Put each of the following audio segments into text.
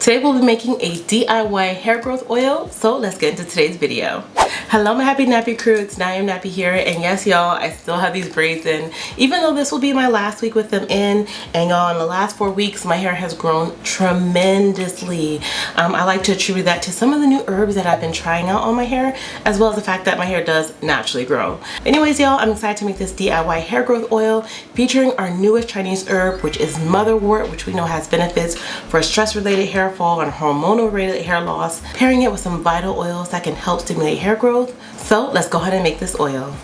Today we'll be making a DIY hair growth oil, so let's get into today's video. Hello my happy nappy crew, it's NowIamNappy here, and yes y'all, I still have these braids in, even though this will be my last week with them in, and y'all, in the last 4 weeks my hair has grown tremendously. I like to attribute that to some of the new herbs that I've been trying out on my hair, as well as the fact that my hair does naturally grow. Anyways y'all, I'm excited to make this DIY hair growth oil featuring our newest Chinese herb, which is Motherwort, which we know has benefits for stress-related hair fall and hormonal-related hair loss, pairing it with some vital oils that can help stimulate hair growth. So let's go ahead and make this oil.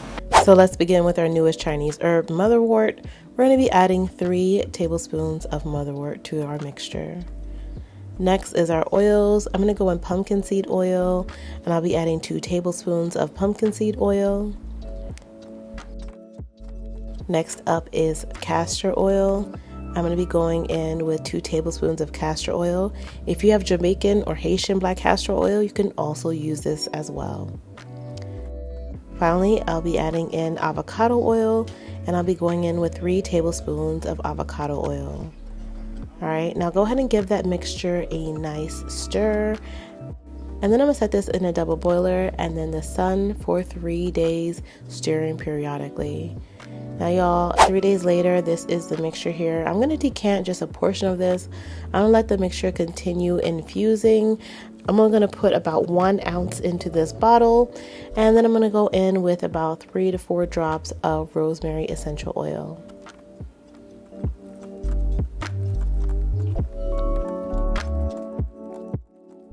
So let's begin with our newest Chinese herb, Motherwort. We're going to be adding 3 tablespoons of Motherwort to our mixture. Next is our oils. I'm going to go in pumpkin seed oil, and I'll be adding 2 tablespoons of pumpkin seed oil. Next up is castor oil. I'm going to be going in with 2 tablespoons of castor oil. If you have Jamaican or Haitian black castor oil, you can also use this as well. Finally, I'll be adding in avocado oil, and I'll be going in with 3 tablespoons of avocado oil. Alright, now go ahead and give that mixture a nice stir. And then I'm going to set this in a double boiler and then the sun for 3 days, stirring periodically. Now y'all, 3 days later, this is the mixture here. I'm going to decant just a portion of this. I'm going to let the mixture continue infusing. I'm only going to put about 1 ounce into this bottle, and then I'm going to go in with about 3 to 4 drops of rosemary essential oil.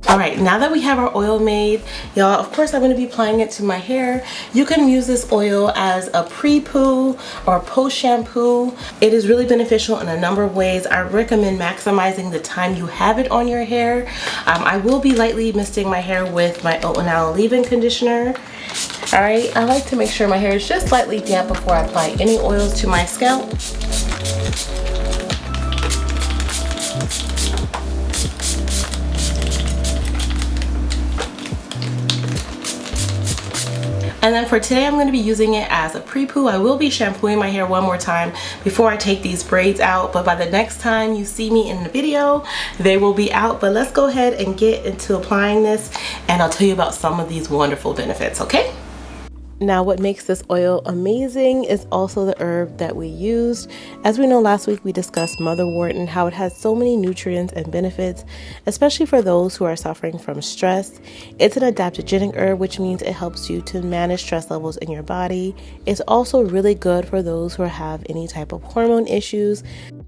Alright, now that we have our oil made, y'all, of course I'm going to be applying it to my hair. You can use this oil as a pre-poo or post-shampoo. It is really beneficial in a number of ways. I recommend maximizing the time you have it on your hair. I will be lightly misting my hair with my oat and aloe leave-in conditioner. Alright, I like to make sure my hair is just slightly damp before I apply any oils to my scalp. And then for today, I'm going to be using it as a pre-poo. I will be shampooing my hair one more time before I take these braids out, but by the next time you see me in the video, they will be out. But let's go ahead and get into applying this, and I'll tell you about some of these wonderful benefits, okay? Now, what makes this oil amazing is also the herb that we used. As we know, last week we discussed Motherwort and how it has so many nutrients and benefits, especially for those who are suffering from stress. It's an adaptogenic herb, which means it helps you to manage stress levels in your body. It's also really good for those who have any type of hormone issues,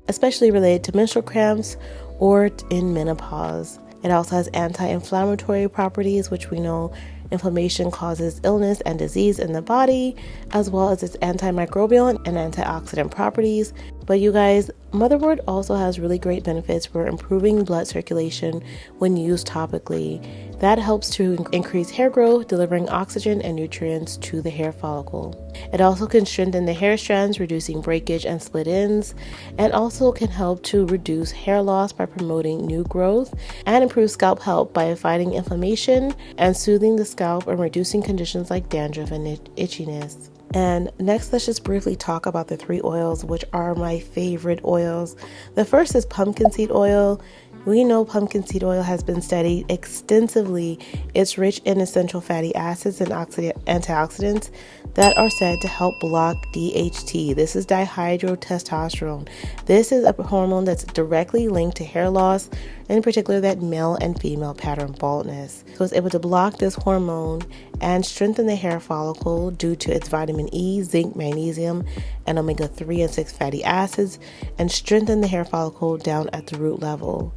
especially related to menstrual cramps or in menopause. It also has anti-inflammatory properties, which we know inflammation causes illness and disease in the body, as well as its antimicrobial and antioxidant properties. But you guys, Motherwort also has really great benefits for improving blood circulation when used topically. That helps to increase hair growth, delivering oxygen and nutrients to the hair follicle. It also can strengthen the hair strands, reducing breakage and split ends, and also can help to reduce hair loss by promoting new growth, and improve scalp health by fighting inflammation and soothing the scalp and reducing conditions like dandruff and itchiness. And next, let's just briefly talk about the 3 oils, which are my favorite oils. The first is pumpkin seed oil. We know pumpkin seed oil has been studied extensively. It's rich in essential fatty acids and antioxidants that are said to help block DHT. This is dihydrotestosterone. This is a hormone that's directly linked to hair loss, in particular that male and female pattern baldness. So it's able to block this hormone and strengthen the hair follicle due to its vitamin E, zinc, magnesium, and omega-3 and 6 fatty acids, and strengthen the hair follicle down at the root level.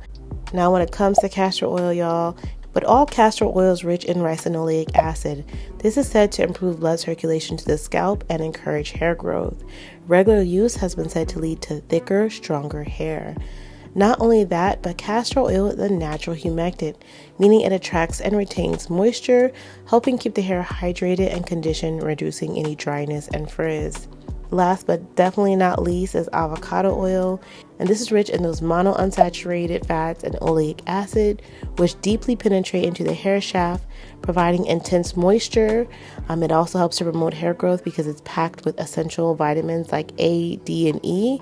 Now when it comes to castor oil, y'all, but all castor oil is rich in ricinoleic acid. This is said to improve blood circulation to the scalp and encourage hair growth. Regular use has been said to lead to thicker, stronger hair. Not only that, but castor oil is a natural humectant, meaning it attracts and retains moisture, helping keep the hair hydrated and conditioned, reducing any dryness and frizz. Last but definitely not least is avocado oil, and this is rich in those monounsaturated fats and oleic acid, which deeply penetrate into the hair shaft, providing intense moisture. It also helps to promote hair growth because it's packed with essential vitamins like A, D, and E,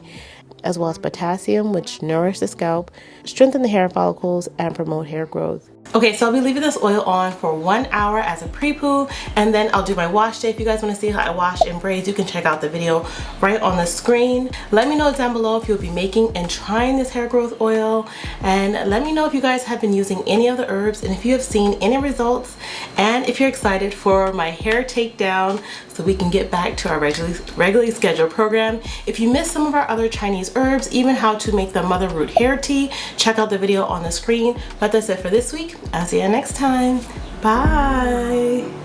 as well as potassium, which nourish the scalp, strengthen the hair follicles, and promote hair growth. Okay, so I'll be leaving this oil on for 1 hour as a pre-poo, and then I'll do my wash day. If you guys want to see how I wash in braids, you can check out the video right on the screen. Let me know down below if you'll be making and trying this hair growth oil, and let me know if you guys have been using any of the herbs and if you have seen any results, and if you're excited for my hair takedown so we can get back to our regularly scheduled program. If you missed some of our other Chinese herbs, even how to make the Motherwort hair tea, check out the video on the screen. But that's it for this week. I'll see you next time. Bye.